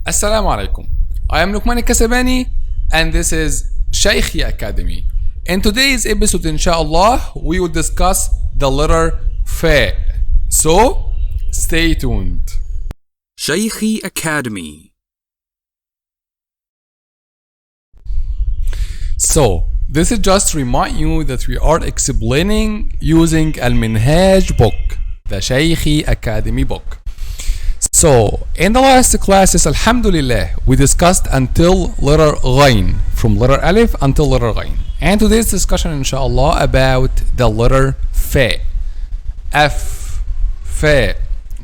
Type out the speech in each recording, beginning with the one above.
Assalamu alaikum. I am Luqman Qaida and this is 𝐂𝐸𝐬𝐬𝐬𝐬 Academy. In today's episode, inshallah, we will discuss the letter F. So, stay tuned. 𝐂𝐸𝐬𝐬𝐬𝐬 Academy. So, this is just to remind you that we are explaining using Al-Minhaj book, the 𝐂𝐸𝐬𝐬𝐬𝐬 Academy book. So, in the last classes, Alhamdulillah, we discussed until letter Ghain, from letter Alif until letter Ghain. And today's discussion, inshallah, about the letter F. F.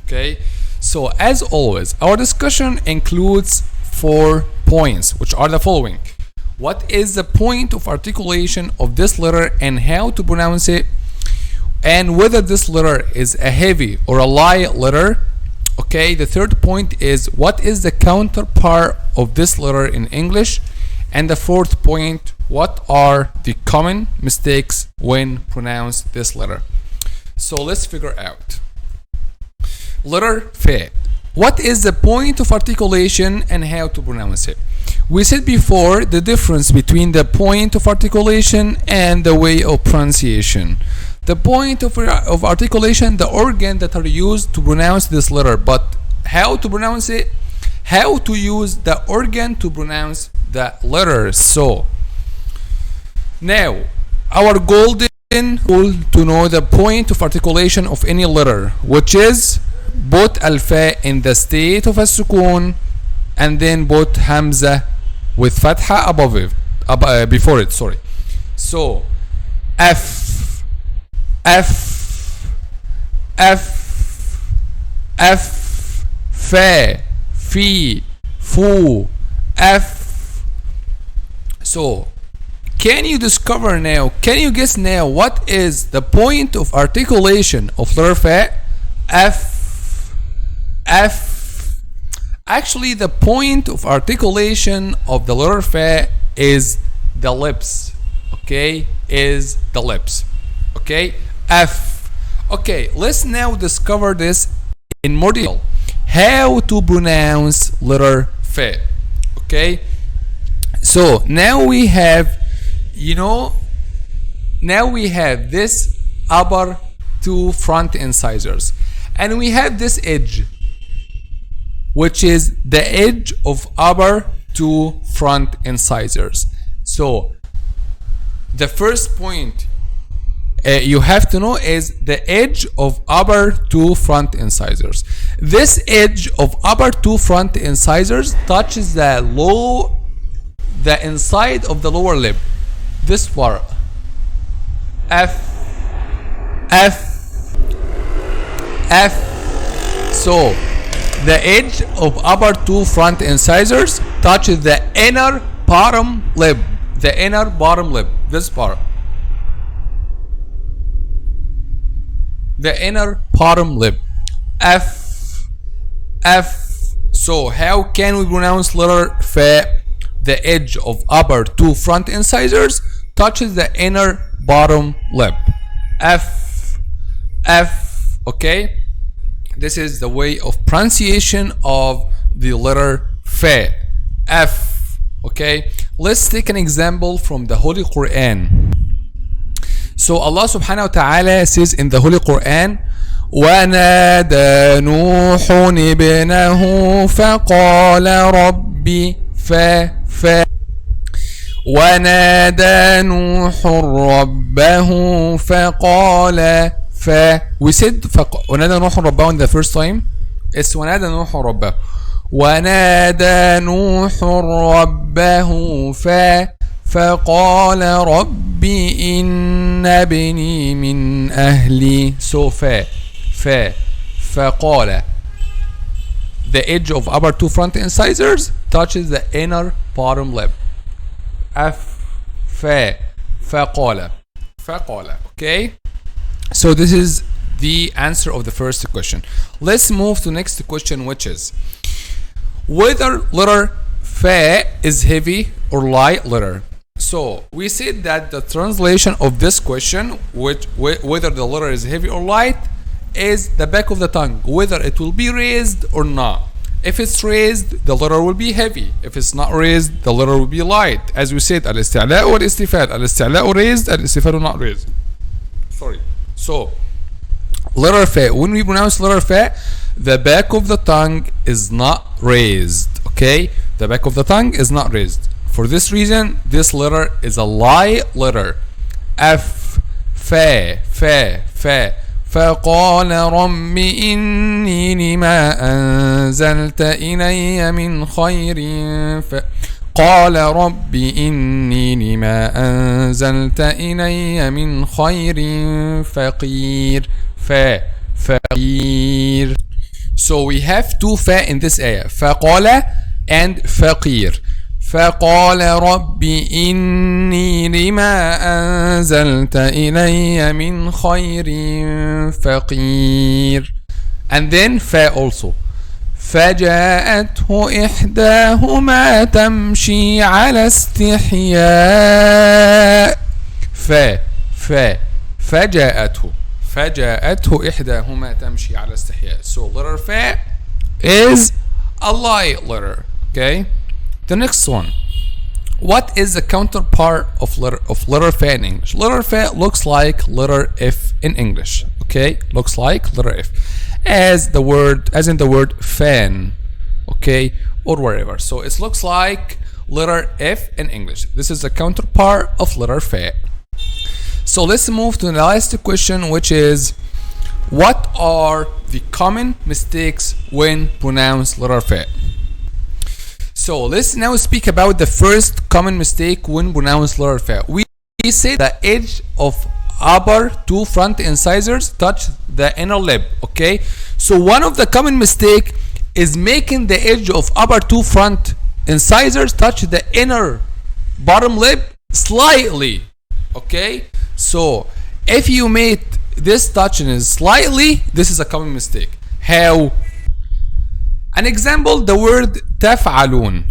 Okay? So, as always, our discussion includes 4 points, which are the following. What is the point of articulation of this letter and how to pronounce it? And whether this letter is a heavy or a light letter. Okay, the third point is what is the counterpart of this letter in English? And the fourth point, what are the common mistakes when pronounce this letter? So let's figure out. Letter F. What is the point of articulation and how to pronounce it? We said before the difference between the point of articulation and the way of pronunciation. The point of articulation, the organ that are used to pronounce this letter, but how to pronounce it, how to use the organ to pronounce the letter. So now our golden rule to know the point of articulation of any letter, which is put alfa in the state of a sukun and then put hamza with fatha above it, before it, sorry. So F, fa, fi, fu, f. So can you discover now, can you guess now what is the point of articulation of letter F? Actually, the point of articulation of the letter F is the lips. Okay, is the lips. Okay, F. Okay, let's now discover this in more detail. How to pronounce letter F. Okay, so now we have, now we have this upper 2 front incisors, and we have this edge, which is the edge of upper 2 front incisors. So the first point you have to know is the edge of upper 2 front incisors. This edge of upper 2 front incisors touches the inside of the lower lip. This part. F. So the edge of upper 2 front incisors touches the inner bottom lip. The inner bottom lip. This part. The inner bottom lip. F. So how can we pronounce letter F? The edge of upper 2 front incisors touches the inner bottom lip. F. Okay, this is the way of pronunciation of the letter F. Okay, let's take an example from the Holy Quran. So Allah subhanahu wa ta'ala says in the Holy Quran, وَنَادَى نُوحٌ ابْنَهُ فَقَالَ رَبِّ وَنَادَى نُوحٌ رَبَّهُ فَقَالَ We said وَنَادَى نُوحٌ رَبَّهُ in the first time. It's وَنَادَى نُوحٌ رَبَّهُ. وَنَادَى نُوحٌ رَبَّهُ فقال رب إن ابني من أهلي. So فقال. The edge of upper 2 front incisors touches the inner bottom lip. فقال. Okay, so this is the answer of the first question. Let's move to next question, which is whether letter F is heavy or light letter. So we said that the translation of this question, whether the letter is heavy or light, is the back of the tongue, whether it will be raised or not. If it's raised, the letter will be heavy. If it's not raised, the letter will be light. As we said, الاستعلاء والاستفال. الاستعلاء raised, الاستفال not raised. Sorry. So, letter fa. When we pronounce letter fa, the back of the tongue is not raised. Okay? The back of the tongue is not raised. For this reason, this letter is a light letter. F, fa, fa, fa. فقال رب إني لما أنزلت إلي من خير قال رب إني لما أنزلت إلي من خير فقير فقير. So we have two fa in this ayah, فقال and فقير. فقال رب إني لما أنزلت إلي من خير فقير. And then fa also. فجاءته إحداهما تمشي على استحياء. فجاءته إحداهما تمشي على استحياء. So letter fa is a light letter. Okay. The next one. What is the counterpart of letter fa in English? Letter fa looks like letter F in English. Okay, looks like letter F, as in the word fan. Okay, or wherever. So it looks like letter F in English. This is the counterpart of letter fa. So let's move to the last question, which is, what are the common mistakes when pronounced letter fa? So let's now speak about the first common mistake when pronounced letter fa. We say the edge of upper two front incisors touch the inner lip. Okay, so one of the common mistake is making the edge of upper two front incisors touch the inner bottom lip slightly. Okay, so if you made this touching slightly, this is a common mistake. How? An example, the word تفعلون.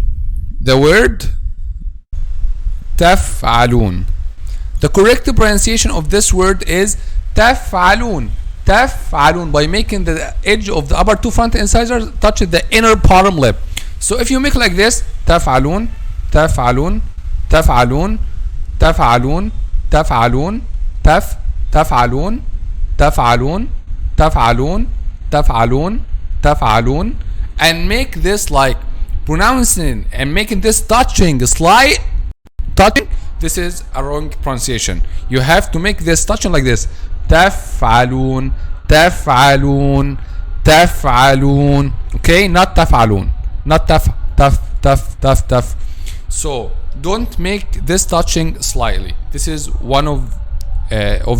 The word تفعلون. The correct pronunciation of this word is تفعلون. تفعلون, by making the edge of the upper two front incisors touch the inner bottom lip. So if you make like this, تفعلون تفعلون تفعلون تفعلون تفعلون تفعلون تفعلون تفعلون تفعلون تفعلون, and make this like pronouncing and making this touching slight touching, this is a wrong pronunciation. You have to make this touching like this. تفعلون تفعلون تفعلون. Okay, not تفعلون, not تف. So don't make this touching slightly. This is one of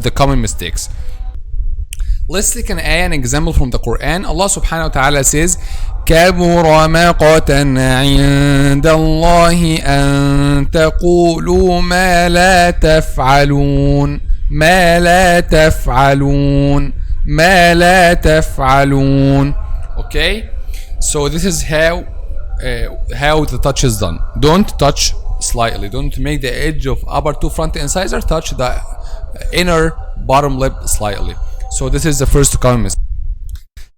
the common mistakes. Let's take an example from the Quran. Allah subhanahu wa ta'ala says, كبر مقتا عند الله أن تقولوا ما لا تفعلون ما لا تفعلون ما لا تفعلون. Okay, so this is how the touch is done. Don't touch slightly. Don't make the edge of upper two front incisors touch the inner bottom lip slightly. So this is the first common mistake.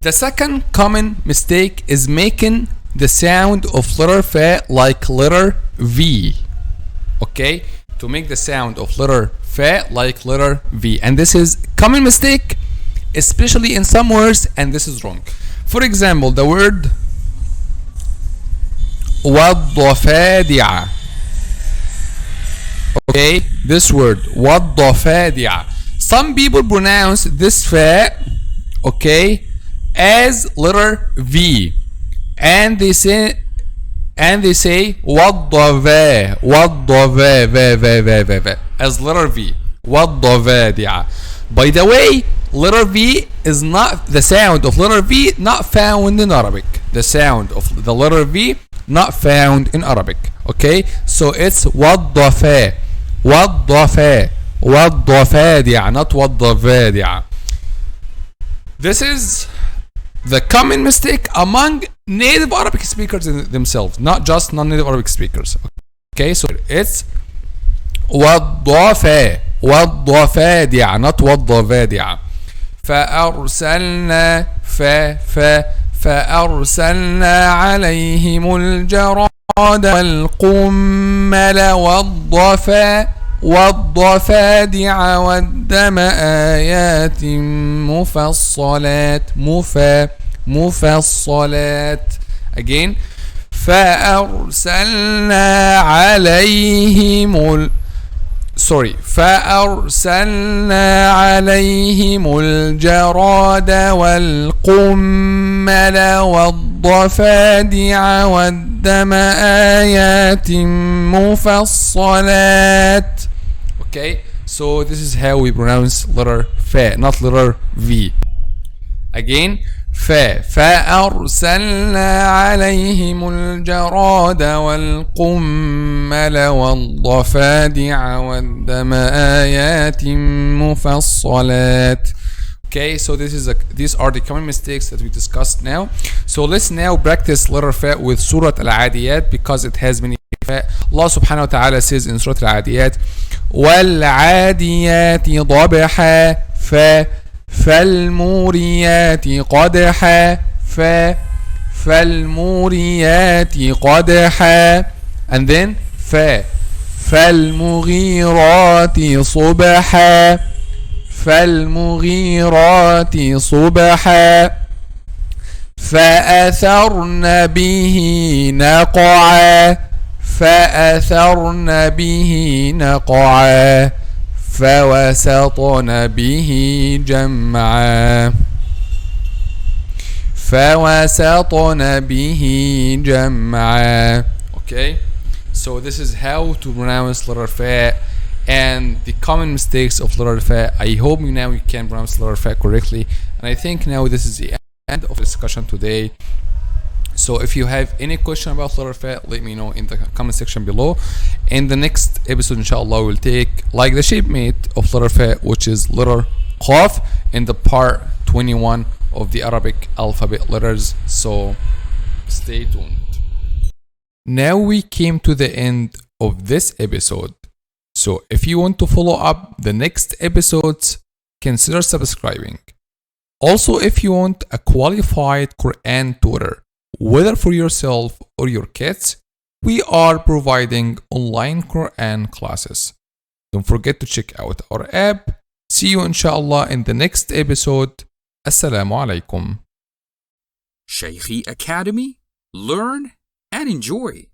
The second common mistake is making the sound of letter fa like letter V. Okay, to make the sound of letter fa like letter V, and this is common mistake, especially in some words, and this is wrong. For example, the word والضفادع. Okay, this word والضفادع. Some people pronounce this fa, okay, as letter V, and they say والضفا as letter V. والضفادع. By the way, letter V is not the sound of letter V not found in Arabic. The sound of the letter V not found in Arabic. Okay, so it's والضفا والضفادع, not والضفادع. This is the common mistake among native Arabic speakers themselves, not just non-native Arabic speakers. Okay, so it's والضفا والضفادع, not والضفادع. فأرسلنا فأرسلنا عليهم الجراد والقمل والضفادع والدم آيات مفصلات again فأرسلنا عليهم الجراد والقمل والضفادع والدم آيات مفصلات. Okay, so this is how we pronounce letter fa, not letter v. Again, فأرسلنا عليهم الجراد والقمل والضفادع والدم آيات مفصلات. Okay, so these are the common mistakes that we discussed now. So let's now practice letter fa with Surah Al-Adiyat because it has many fa. Allah subhanahu wa ta'ala says in Surah Al-Adiyat وَالْعَادِيَاتِ ضَبْحًا فالموريات قدحا فالموريات قدحا and then فالمغيرات صبحا فالمغيرات صبحا فأثرن به نقعا فأثرن به نقعا فوسطن به جمعا Okay, so this is how to pronounce letter fa and the common mistakes of letter fa. I hope now you can pronounce letter fa correctly, and I think now this is the end of the discussion today. So if you have any question about letter fa, let me know in the comment section below. In the next episode, inshallah, we'll take like the shapemate of letter fa, which is letter qaf in the part 21 of the Arabic alphabet letters. So stay tuned. Now we came to the end of this episode. So if you want to follow up the next episodes, consider subscribing. Also, if you want a qualified Quran tutor, whether for yourself or your kids, we are providing online Quran classes. Don't forget to check out our app. See you inshallah in the next episode. Assalamu alaikum. Shaykhi Academy. Learn and enjoy.